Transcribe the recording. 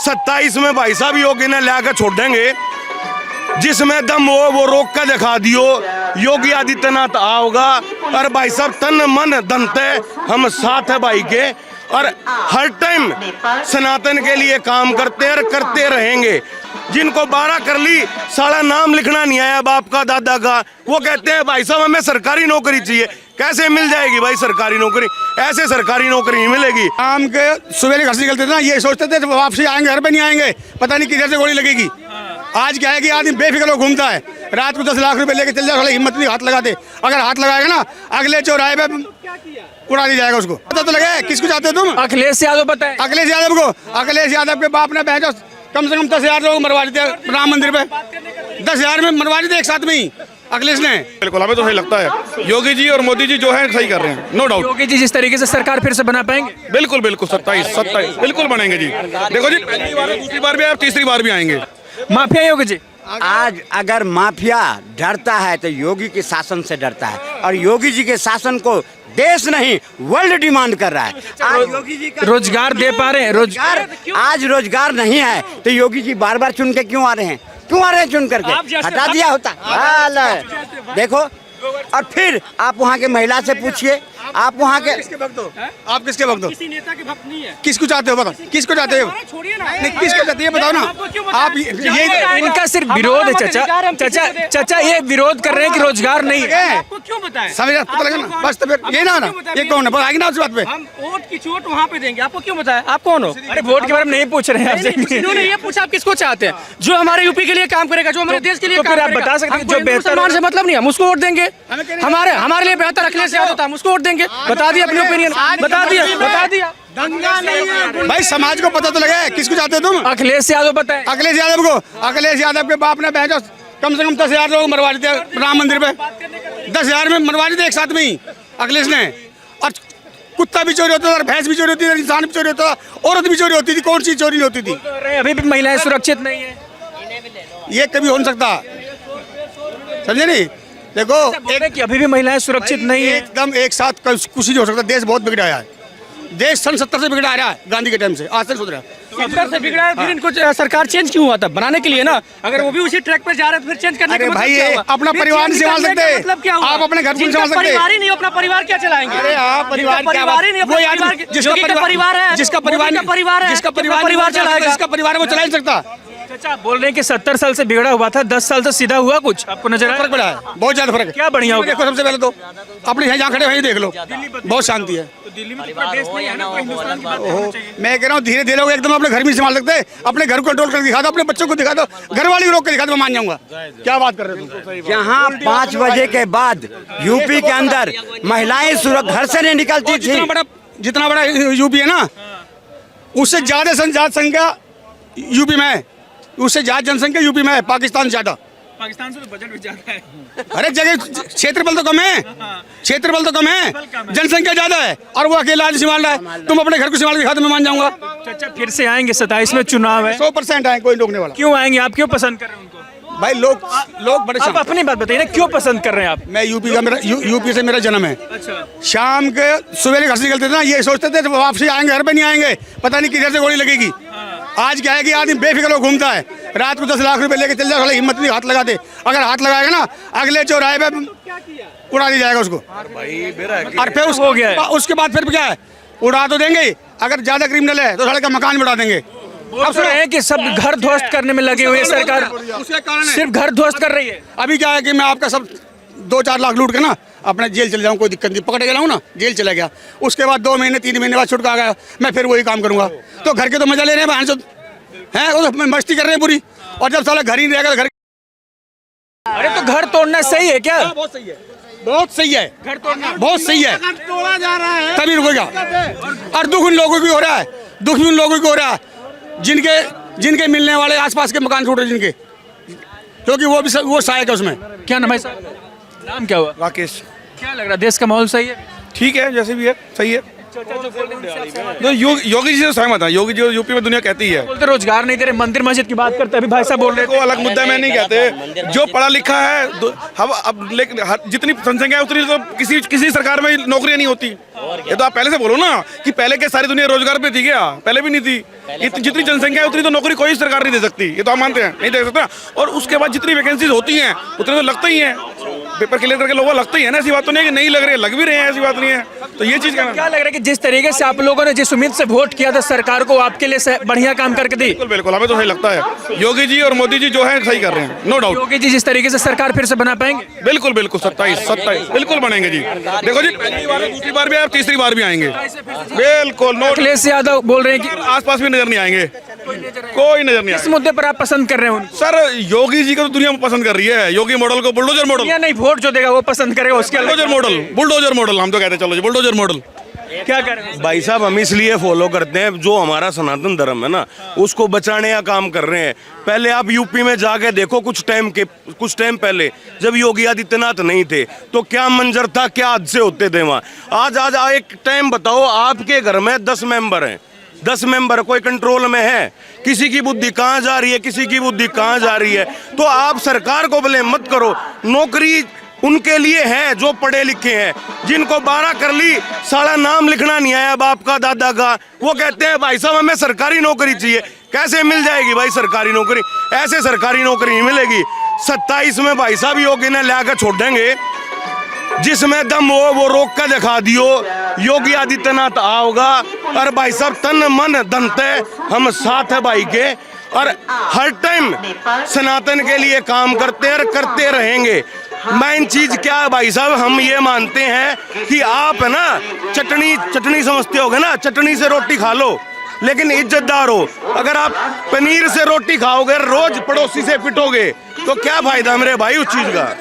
27 में भाई साहब योगी ने लाकर छोड़ देंगे। जिसमें दम हो वो रोक कर दिखा दियो। योगी आदित्यनाथ आओगा और भाई साहब तन मन धन तय हम साथ है भाई के, और हर टाइम सनातन के लिए काम करते और करते रहेंगे। जिनको 12 कर ली, सारा नाम लिखना नहीं आया बाप का दादा का, वो कहते हैं भाई साहब हमें सरकारी नौकरी चाहिए। कैसे मिल जाएगी भाई सरकारी नौकरी? ऐसे सरकारी नौकरी नहीं मिलेगी। शाम के सवेरे घर से निकलते थे ना, ये सोचते थे वापसी आएंगे, घर पे नहीं आएंगे, पता नहीं किधर से गोली लगेगी। आज क्या है कि आदमी बेफिक्र हो घूमता है, रात को 10 लाख रुपए लेके चल जाए, हिम्मत नहीं हाथ लगाते। अगर हाथ लगाएगा ना अगले चौराहे पे उड़ा दिया जाएगा उसको। पता तो लगे किसको चाहते हो तुम? अखिलेश यादव पता है? अखिलेश यादव को, अखिलेश यादव के बाप ने भेजो कम से कम 10,000 लोग मरवा देते राम मंदिर पे। 10,000 में मरवा देते एक साथ में ही अखिलेश ने। बिल्कुल हमें तो सही लगता है, योगी जी और मोदी जी जो है सही कर रहे हैं, नो डाउट। योगी जी जिस तरीके से सरकार फिर से बना पाएंगे? बिल्कुल बिल्कुल 27 बिल्कुल बनेंगे जी। देखो जी, पहली बार दूसरी बार भी आए, तीसरी बार भी आएंगे। माफिया योगी जी आज अगर माफिया डरता है तो योगी के शासन से डरता है, और योगी जी के शासन को देश नहीं वर्ल्ड डिमांड कर रहा है। आज योगी जी का रोजगार दे पा रहे हैं? रोजगार, आज रोजगार नहीं है तो योगी जी बार बार चुन के क्यों आ रहे हैं? क्यों आ रहे हैं चुन करके? हटा दिया होता। देखो, और फिर आप वहाँ के महिला से पूछिए, आप वहाँ के आप किसके वक्त हो? किसी नेता के भक्त नहीं है। किसको चाहते हो बताओ? किसको चाहते हो? छोड़िए ना, नहीं किसको चाहते हो बताओ ना आप। ये इनका सिर्फ विरोध है चाचा ये विरोध कर रहे हैं कि रोजगार नहीं है। आपको क्यों बताएं? समझ पता लगा ना, बस तो फिर ये ना ये कौन है? आगे ना उस बात पे हम वोट की चोट वहाँ पे देंगे। आपको क्यों बताएं? आप कौन हो? अरे वोट के बारे में नहीं पूछ रहे हैं आपसे। इन्होंने ये पूछा आप किसको चाहते हैं? जो हमारे यूपी के लिए काम करेगा, जो हमारे देश के लिए तो काम फिर आप करेगा। बता सकते हैं जो हमको बेहतर मुसलमान से मतलब नहीं, हम उसको वोट देंगे। हमारे लिए बेहतर अखिलेश यादव था, हम उसको वोट देंगे। बता दिया अपनी ओपिनियन, बता दिया। भाई समाज को पता तो लगे किसको चाहते हो तुम? अखिलेश यादव पता है? अखिलेश यादव को, अखिलेश यादव के बाप ने भेजो कम से कम 10,000 लोग मरवा देते राम मंदिर पे। 10,000 में मरवा देते एक साथ में ही अखिलेश ने। और कुत्ता भी चोरी होता था, भैंस भी चोरी होती थी, इंसान भी चोरी होता था, औरत भी चोरी होती थी। कौन सी चोरी नहीं होती थी? अभी भी महिलाएं सुरक्षित नहीं है। ये कभी हो नहीं सकता, समझे नहीं? देखो एक अभी भी महिलाएं सुरक्षित नहीं है। एकदम एक साथ कुछ नहीं हो सकता। देश बहुत बिगड़ा है, देश सन 70 से बिगड़ा आ रहा है, गांधी के टाइम से आज तक सुधरा। 70 से बिगड़ा है, फिर इनको सरकार चेंज क्यों हुआ था? बनाने के लिए ना। अगर वो भी उसी ट्रैक पर जा रहे हैं तो फिर चेंज करने अरे का भाई मतलब क्या ये हुआ? अपना फिर परिवार नहीं चेंज संभाल करने का सकते, मतलब क्या हुआ? आप अपने घर को नहीं जिनका संभाल सकते। परिवार ही नहीं, अपना परिवार क्या चलाएंगे? अरे आप परिवार क्या परिवार ही नहीं, अपना वो परिवार आदमी जिसका परिवार है, जिसका परिवार जिसका परिवार चलाएगा, जिसका परिवार वो चला नहीं सकता। चाचा आप बोल रहे हैं कि 70 साल से बिगड़ा हुआ था, 10 साल से सीधा हुआ कुछ आपको नजर आया? फर्क पड़ा है, बहुत ज्यादा फर्क है। क्या बढ़िया हो गया? देखो सबसे पहले तो अपने यहाँ जहाँ खड़े हैं देख लो, बहुत शांति है। तो दिल्ली में तो पूरा देश नहीं है ना, पूरे हिंदुस्तान की बात करना चाहिए। मैं कह रहा हूँ धीरे धीरे लोग एकदम अपने घर में संभाल सकते हैं। अपने घर को कंट्रोल कर दिखा दो, अपने बच्चों को दिखा दो, घर वाले रोक के दिखा दो, मैं मान जाऊंगा। क्या बात कर रहे हो तुम? जहाँ 5 बजे के बाद यूपी के अंदर महिलाएं घर से नहीं निकलती थी। जितना बड़ा यूपी है ना, उससे ज्यादा जनसंख्या यूपी में है, उससे ज्यादा जनसंख्या यूपी में है, पाकिस्तान ज्यादा। पाकिस्तान से तो बजट भी ज्यादा है। अरे जगह क्षेत्रफल तो कम है, क्षेत्रफल तो कम है, जनसंख्या ज्यादा है, और वो अकेला आदमी संभाल रहा है। तुम अपने घर को संभाल के दिखा दो, मैं मान जाऊंगा। चाचा फिर से आएंगे, 27 में चुनाव है। 100% आए, कोई रोकने वाला। क्यों आएंगे? आप क्यों पसंद कर रहे हैं उनको? भाई लोग बड़े आप अपनी बात बताइए ना, क्यों पसंद कर रहे हैं आप? मैं यूपी का, मेरा यूपी से मेरा जन्म है। अच्छा। शाम के सवेरे घर से निकलते थे ना, ये सोचते थे वापसी आएंगे, घर पे नहीं आएंगे, पता नहीं किधर से गोली लगेगी। आज क्या है कि आदमी बेफिक्र हो घूमता है, रात को 10 लाख रुपए लेके चल जाए, हिम्मत नहीं हाथ लगाते। अगर हाथ लगाएगा ना अगले चौराहे पे उड़ा दिया जाएगा उसको। और फिर हो गया। उसके बाद फिर क्या है, उड़ा तो देंगे। अगर ज्यादा क्रिमिनल है तो साले का मकान भी उड़ा देंगे। अब सुन रहे हैं कि सब घर ध्वस्त करने में लगे हुए हैं, सरकार उसके कारण सिर्फ घर ध्वस्त कर रही है। अभी क्या है कि मैं आपका सब 2-4 लाख लूट के ना अपने जेल चले जाऊँ, कोई दिक्कत नहीं। पकड़ के लाऊँ ना, जेल चला गया, उसके बाद 2 महीने 3 महीने बाद छुटका आ गया, मैं फिर वही काम करूंगा। तो घर के तो मजा ले रहे हैं बहन सब हैं, वो तो मस्ती कर रहे हैं पूरी। और जब साला घर ही नहीं रहेगा, घर अरे तो घर तोड़ना सही है क्या? बहुत सही है, बहुत सही है, घर तोड़ना बहुत सही है, तोड़ा जा रहा है तभी रुकेगा। और दुख उन लोगों को हो रहा है, दुख भी उन लोगों को हो रहा है जिनके मिलने वाले आसपास के मकान छूट रहे जिनके, क्योंकि वो सहायक है उसमें। क्या नाम है साहब? नाम क्या हुआ? राकेश। क्या लग रहा है, देश का माहौल सही है? ठीक है, जैसे भी है सही है। योगी जी से सहमत है। योगी जी यूपी में दुनिया कहती है बोलते रोजगार नहीं दे रहे, मंदिर मस्जिद की बात करते हैं, अभी भाई साहब बोल रहे को अलग मुद्दा में नहीं कहते। जो पढ़ा लिखा है हम अब, लेकिन जितनी जनसंख्या है उतनी तो किसी सरकार में नौकरियां नहीं होती। ये तो आप पहले से बोलो ना कि पहले के सारी दुनिया रोजगार पे थी क्या? पहले भी नहीं थी। जितनी जनसंख्या है उतनी तो नौकरी कोई सरकार नहीं दे सकती, ये तो हम मानते हैं, नहीं दे सकता। और उसके बाद जितनी वैकेंसीज होती हैं उतने तो लगते ही हैं, पेपर क्लियर करके लोगों लगते ही है ना। ऐसी बात तो नहीं है कि नहीं लग रहे, लग भी रहे हैं, ऐसी बात नहीं है। तो ये चीज क्या लग रहा है कि जिस तरीके से आप लोगों ने जिस उम्मीद से वोट किया था सरकार को, आपके लिए बढ़िया काम करके दी? बिल्कुल बिल्कुल, हमें तो सही लगता है। योगी जी और मोदी जी जो है सही कर रहे हैं, नो डाउट। योगी जी जिस तरीके से सरकार फिर से बना पाएंगे? बिल्कुल बिल्कुल, 27 बिल्कुल बनेंगे जी। देखो जी, पहली बार दूसरी बार भी आए, तीसरी बार भी आएंगे, बिल्कुल। नो अखिलेश यादव बोल रहे हैं कि आसपास भी नजर नहीं आएंगे, कोई नजर नहीं इस आएगा। मुद्दे पर आप पसंद कर रहे हैं उनको? सर योगी जी को तो दुनिया पसंद कर रही है, योगी मॉडल को, बुलडोजर मॉडल। या नहीं, वोट जो देगा वो पसंद करेगा उसके बुलडोजर मॉडल, बुलडोजर मॉडल हम तो कहते हैं। चलो जी, बुलडोजर मॉडल। क्या करें भाई साहब हम इसलिए फॉलो करते हैं, जो हमारा सनातन धर्म है ना उसको बचाने का काम कर रहे हैं। पहले आप यूपी में जाके देखो, कुछ टाइम पहले जब योगी आदित्यनाथ नहीं थे तो क्या मंजर था, क्या हादसे होते थे वहाँ। आज एक टाइम बताओ, आपके घर में 10 मेंबर हैं, 10 मेंबर कोई कंट्रोल में है? किसी की बुद्धि कहाँ जा रही है, किसी की बुद्धि कहाँ जा रही है? तो आप सरकार को ब्लेम मत करो। नौकरी उनके लिए है जो पढ़े लिखे हैं, जिनको 12 कर ली, सारा नाम लिखना नहीं आया बाप का दादा का, वो कहते हैं भाई साहब हमें सरकारी नौकरी चाहिए। कैसे मिल जाएगी भाई सरकारी नौकरी? ऐसे सरकारी नौकरी नहीं मिलेगी। 27 में भाई साहब योगी ने लाकर छोड़ देंगे, जिसमें दम हो वो रोक कर दिखा दियो। योगी आदित्यनाथ आओगा और भाई साहब तन मन धन तय हम साथ है भाई के, और हर टाइम सनातन के लिए काम करते हैं और करते रहेंगे। मेन चीज क्या है भाई साहब, हम ये मानते हैं कि आप है ना चटनी समझते होगे ना, चटनी से रोटी खा लो लेकिन इज्जतदार हो। अगर आप पनीर से रोटी खाओगे, रोज पड़ोसी से पिटोगे, तो क्या फायदा मेरे भाई उस चीज का?